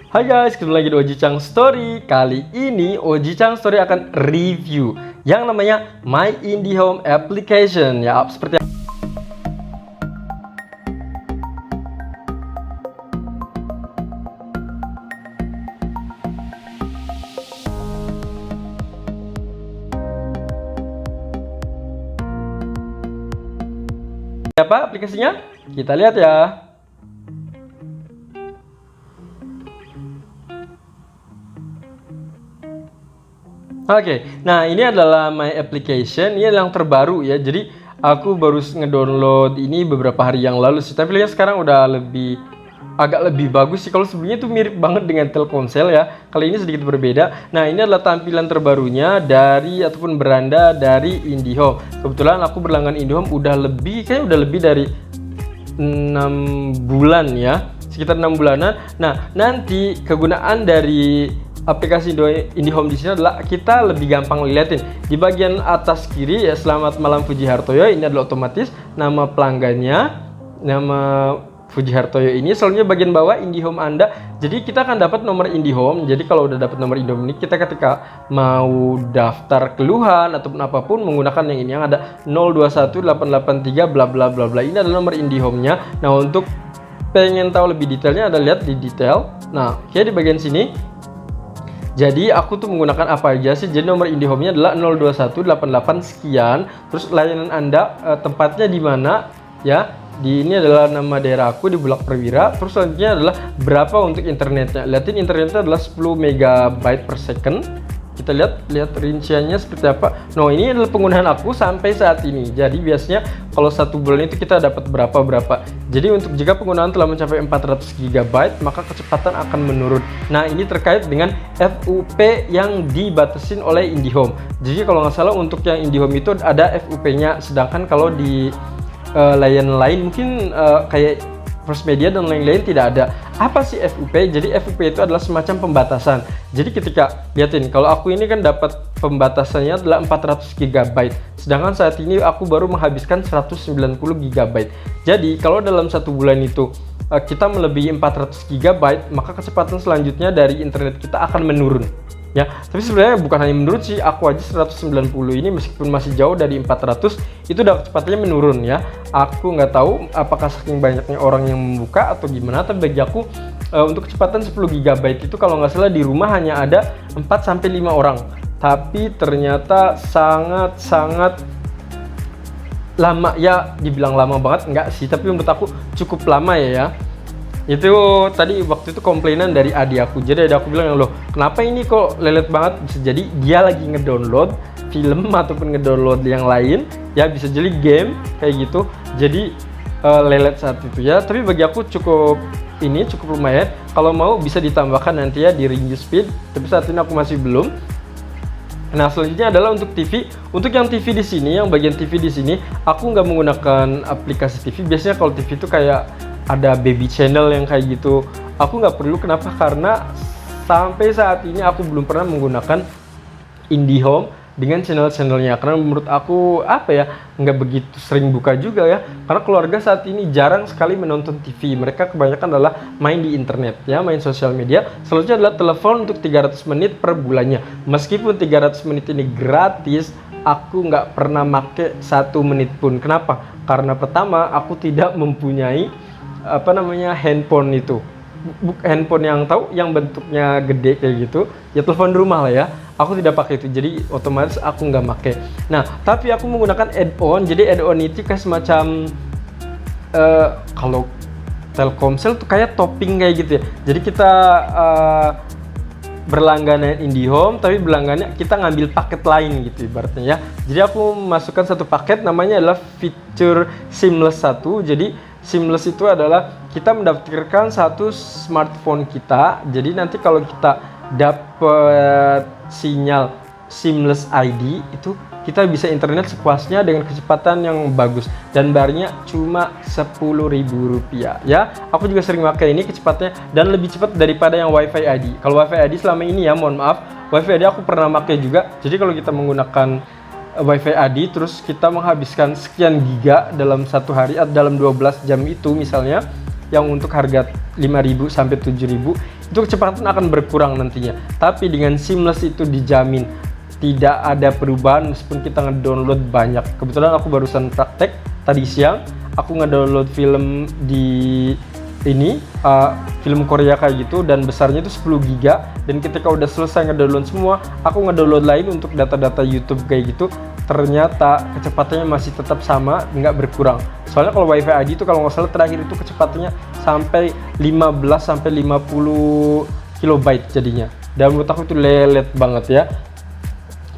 Hai guys, ketemu lagi di Oji Chang Story. Kali ini Oji Chang Story akan review yang namanya My IndiHome Application. Ya, seperti apa aplikasinya? Kita lihat ya. Oke, nah ini adalah My Application, ini yang terbaru ya. Jadi aku baru ngedownload ini beberapa hari yang lalu sih. Tapi lihat sekarang udah agak lebih bagus sih. Kalau sebelumnya itu mirip banget dengan Telkomsel ya. Kali ini sedikit berbeda. Nah ini adalah tampilan terbarunya dari ataupun beranda dari IndiHome. Kebetulan aku berlangganan IndiHome kayaknya udah lebih dari 6 bulan ya, sekitar 6 bulanan. Nah nanti kegunaan dari aplikasi IndiHome di sini adalah kita lebih gampang liatin di bagian atas kiri ya. Selamat malam Fuji Hartoyo, ini adalah otomatis nama pelanggannya, nama Fuji Hartoyo ini. Selanjutnya bagian bawah IndiHome Anda. Jadi kita akan dapat nomor IndiHome. Jadi kalau udah dapat nomor IndiHome ini, kita ketika mau daftar keluhan ataupun apapun menggunakan yang ini yang ada 021883 bla bla bla bla. Ini adalah nomor IndiHome-nya. Nah, untuk pengen tahu lebih detailnya ada lihat di detail. Nah, kayak di bagian sini. Jadi aku tuh menggunakan apa aja sih? Jadi nomor IndiHome-nya adalah 02188 sekian. Terus layanan Anda tempatnya di mana ya? Ini adalah nama daerah aku di Bulak Perwira. Terus selanjutnya adalah berapa untuk internetnya. Lihatin internetnya adalah 10 MB per second. Kita lihat rinciannya seperti apa. Nah, ini adalah penggunaan aku sampai saat ini. Jadi biasanya kalau satu bulan itu kita dapat berapa. Jadi untuk jika penggunaan telah mencapai 400 GB, maka kecepatan akan menurun. Nah, ini terkait dengan FUP yang dibatasin oleh IndiHome. Jadi kalau nggak salah untuk yang IndiHome itu ada FUP-nya. Sedangkan kalau di layanan lain mungkin kayak First Media dan lain-lain tidak ada. Apa sih FUP? Jadi FUP itu adalah semacam pembatasan. Jadi ketika lihatin, kalau aku ini kan dapat pembatasannya adalah 400 GB. Sedangkan saat ini aku baru menghabiskan 190 GB. Jadi kalau dalam satu bulan itu kita melebihi 400 GB, maka kecepatan selanjutnya dari internet kita akan menurun. Ya, tapi sebenarnya bukan hanya menurun sih, aku aja 190 ini meskipun masih jauh dari 400 itu udah kecepatannya menurun ya. Aku nggak tahu apakah saking banyaknya orang yang membuka atau gimana, tapi bagi aku untuk kecepatan 10 GB itu kalau nggak salah di rumah hanya ada 4-5 orang. Tapi ternyata sangat lama ya, dibilang lama banget enggak sih, tapi menurut aku cukup lama ya. Itu tadi waktu itu komplainan dari adik aku. Jadi adik aku bilang, loh kenapa ini kok lelet banget? Bisa jadi dia lagi ngedownload film ataupun ngedownload yang lain ya, bisa jadi game kayak gitu. Jadi lelet saat itu ya. Tapi bagi aku cukup lumayan. Kalau mau bisa ditambahkan nanti ya di review speed, tapi saat ini aku masih belum. Nah, selanjutnya adalah untuk TV. Untuk yang TV di sini, yang bagian TV di sini, aku nggak menggunakan aplikasi TV. Biasanya kalau TV itu kayak ada baby channel yang kayak gitu. Aku nggak perlu. Kenapa? Karena sampai saat ini aku belum pernah menggunakan IndiHome dengan channel-channelnya. Karena menurut aku nggak begitu sering buka juga ya. Karena keluarga saat ini jarang sekali menonton TV. Mereka kebanyakan adalah main di internet ya, main sosial media. Selanjutnya adalah telepon untuk 300 menit per bulannya. Meskipun 300 menit ini gratis, aku nggak pernah make 1 menit pun. Kenapa? Karena pertama aku tidak mempunyai handphone itu. Handphone yang tahu yang bentuknya gede kayak gitu ya, telepon rumah lah ya. Aku tidak pakai itu, jadi otomatis aku nggak pakai. Nah, tapi aku menggunakan add-on. Jadi add-on itu kayak semacam kalau Telkomsel tuh kayak topping kayak gitu ya. Jadi kita berlangganan IndiHome, tapi berlangganannya kita ngambil paket lain gitu ibaratnya ya. Jadi aku masukkan satu paket, namanya adalah fitur Seamless 1. Jadi Seamless itu adalah kita mendaftarkan satu smartphone kita. Jadi nanti kalau kita dapat sinyal Seamless ID itu kita bisa internet sepuasnya dengan kecepatan yang bagus dan bayarnya cuma Rp10.000 ya. Aku juga sering pakai ini kecepatannya dan lebih cepat daripada yang WiFi ID. Kalau WiFi ID selama ini ya, mohon maaf, WiFi ID aku pernah pakai juga. Jadi kalau kita menggunakan WiFi ID terus kita menghabiskan sekian giga dalam satu hari atau dalam 12 jam itu misalnya, yang untuk harga 5.000 sampai 7.000 itu kecepatan akan berkurang nantinya. Tapi dengan Seamless itu dijamin tidak ada perubahan meskipun kita ngedownload banyak. Kebetulan aku barusan praktek tadi siang, aku ngedownload film di ini film Korea kayak gitu dan besarnya itu 10 GB, dan ketika udah selesai ngedownload semua, aku ngedownload lain untuk data-data YouTube kayak gitu, ternyata kecepatannya masih tetap sama, nggak berkurang. Soalnya kalau WiFi ID itu kalau nggak salah terakhir itu kecepatannya sampai 15 sampai 50 kilobyte jadinya, dan menurut aku itu lelet banget ya.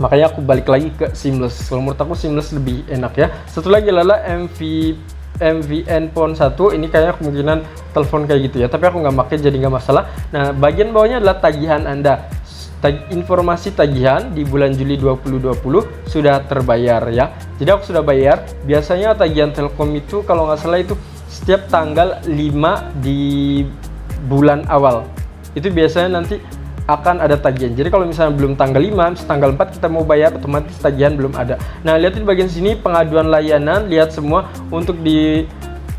Makanya aku balik lagi ke Seamless. Kalau menurut aku Seamless lebih enak ya. Satu lagi adalah MVN Phone 1, ini kayaknya kemungkinan telepon kayak gitu ya, tapi aku nggak pakai jadi nggak masalah. Nah, bagian bawahnya adalah tagihan Anda. Informasi tagihan di bulan Juli 2020 sudah terbayar ya. Jadi aku sudah bayar. Biasanya tagihan Telkom itu kalau nggak salah itu setiap tanggal 5 di bulan awal. Itu biasanya nanti akan ada tagihan. Jadi kalau misalnya belum tanggal 5, tanggal 4 kita mau bayar, otomatis tagihan belum ada. Nah, lihat di bagian sini pengaduan layanan, lihat semua. Untuk di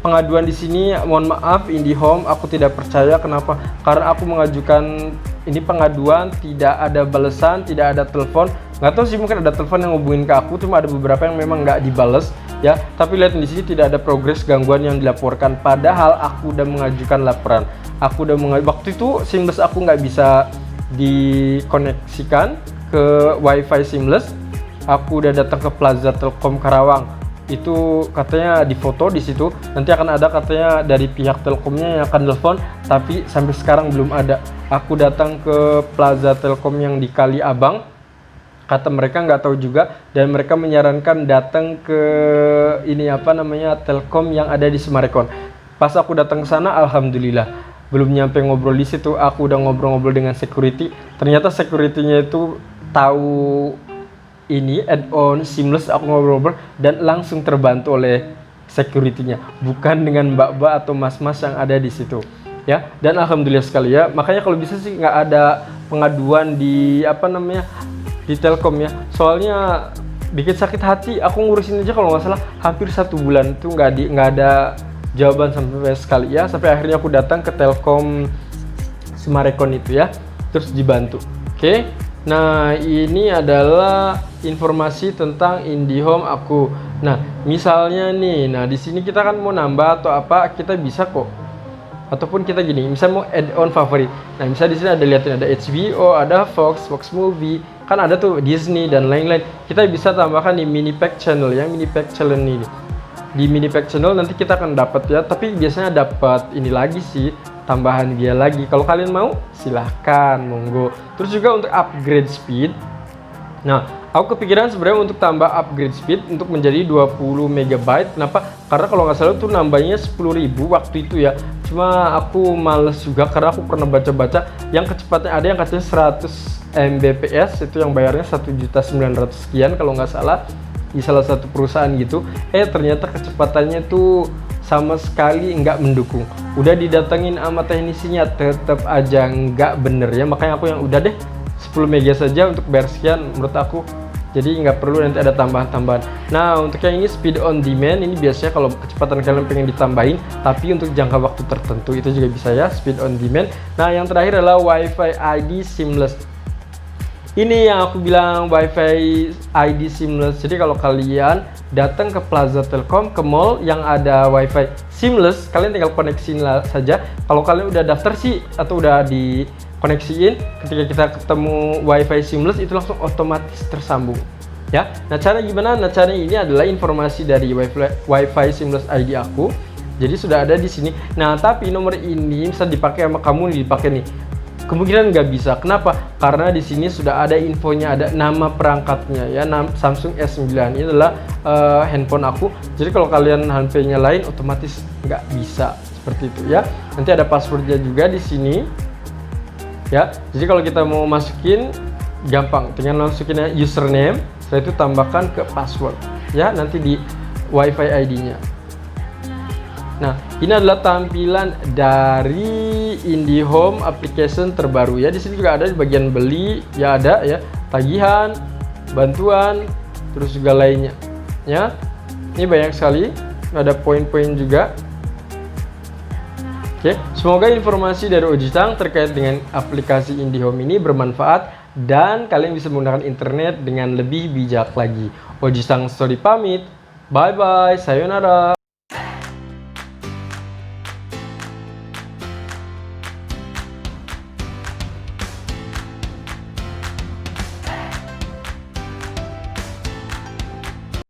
pengaduan di sini, mohon maaf IndiHome aku tidak percaya. Kenapa? Karena aku mengajukan ini pengaduan, tidak ada balasan, tidak ada telepon. Nggak tahu sih, mungkin ada telepon yang hubungin ke aku, cuma ada beberapa yang memang nggak dibales ya. Tapi lihat di sini tidak ada progres gangguan yang dilaporkan, padahal aku udah mengajukan laporan. Aku udah waktu itu Seamless aku nggak bisa dikoneksikan ke WiFi Seamless. Aku udah datang ke Plaza Telkom Karawang, itu katanya di foto di situ nanti akan ada katanya dari pihak Telkomnya yang akan telepon, tapi sampai sekarang belum ada. Aku datang ke Plaza Telkom yang di Kali Abang, kata mereka nggak tahu juga, dan mereka menyarankan datang ke ini apa namanya Telkom yang ada di Semarekon. Pas aku datang ke sana, alhamdulillah belum nyampe ngobrol di situ, aku udah ngobrol-ngobrol dengan security. Ternyata security-nya itu tahu ini add-on Seamless, aku ngobrol-ngobrol dan langsung terbantu oleh security-nya, bukan dengan mbak-mbak atau mas-mas yang ada di situ ya. Dan alhamdulillah sekali ya. Makanya kalau bisa sih nggak ada pengaduan di apa namanya di Telkom ya, soalnya bikin sakit hati. Aku ngurusin aja kalau nggak salah hampir 1 bulan itu nggak ada jawaban sampai sekali ya, sampai akhirnya aku datang ke Telkom Semarekon itu ya, terus dibantu. Oke. Nah, ini adalah informasi tentang IndiHome aku. Nah, misalnya nih, nah di sini kita kan mau nambah atau apa, kita bisa kok. Ataupun kita gini, misalnya mau add-on favorit. Nah, misalnya di sini ada lihatin ada HBO, ada Fox Movie, kan ada tuh Disney dan lain-lain. Kita bisa tambahkan di mini pack channel, yang mini pack channel ini. Di mini pack channel nanti kita akan dapat ya, tapi biasanya dapat ini lagi sih, tambahan dia lagi. Kalau kalian mau silahkan, monggo. Terus juga untuk upgrade speed, nah aku kepikiran sebenarnya untuk tambah upgrade speed untuk menjadi 20 MB. Kenapa? Karena kalau nggak salah tuh nambahnya 10.000 waktu itu ya, cuma aku males juga karena aku pernah baca-baca yang kecepatan ada yang katanya 100 Mbps, itu yang bayarnya 1.900.000 sekian kalau nggak salah di salah satu perusahaan gitu. Ternyata kecepatannya tuh sama sekali nggak mendukung. Udah didatengin sama teknisinya tetap aja nggak bener ya. Makanya aku yang udah deh 10 mega saja untuk bayar sekian menurut aku, jadi nggak perlu nanti ada tambahan-tambahan. Nah, untuk yang ini speed on demand, ini biasanya kalau kecepatan kalian pengen ditambahin tapi untuk jangka waktu tertentu, itu juga bisa ya, speed on demand. Nah, yang terakhir adalah WiFi ID Seamless. Ini yang aku bilang WiFi ID Seamless. Jadi kalau kalian datang ke Plaza Telkom, ke mall yang ada WiFi Seamless, kalian tinggal koneksiin saja. Kalau kalian udah daftar sih atau udah dikoneksiin, ketika kita ketemu WiFi Seamless itu langsung otomatis tersambung ya. Nah, cara gimana? Nah, caranya ini adalah informasi dari WiFi Seamless ID aku. Jadi sudah ada di sini. Nah, tapi nomor ini bisa dipakai sama kamu, dipakai nih. Kemungkinan nggak bisa. Kenapa? Karena di sini sudah ada infonya, ada nama perangkatnya ya, Samsung S9. Ini adalah handphone aku. Jadi kalau kalian HP-nya lain, otomatis nggak bisa seperti itu ya. Nanti ada passwordnya juga di sini ya. Jadi kalau kita mau masukin, gampang, tinggal masukin username, setelah itu tambahkan ke password ya, nanti di WiFi ID-nya. Nah, ini adalah tampilan dari IndiHome application terbaru ya. Di sini juga ada di bagian beli ya, ada ya, tagihan, bantuan, terus juga lainnya ya. Ini banyak sekali, ada poin-poin juga. Oke, semoga informasi dari Ojitang terkait dengan aplikasi IndiHome ini bermanfaat dan kalian bisa menggunakan internet dengan lebih bijak lagi. Ojitang Story pamit. Bye bye, sayonara.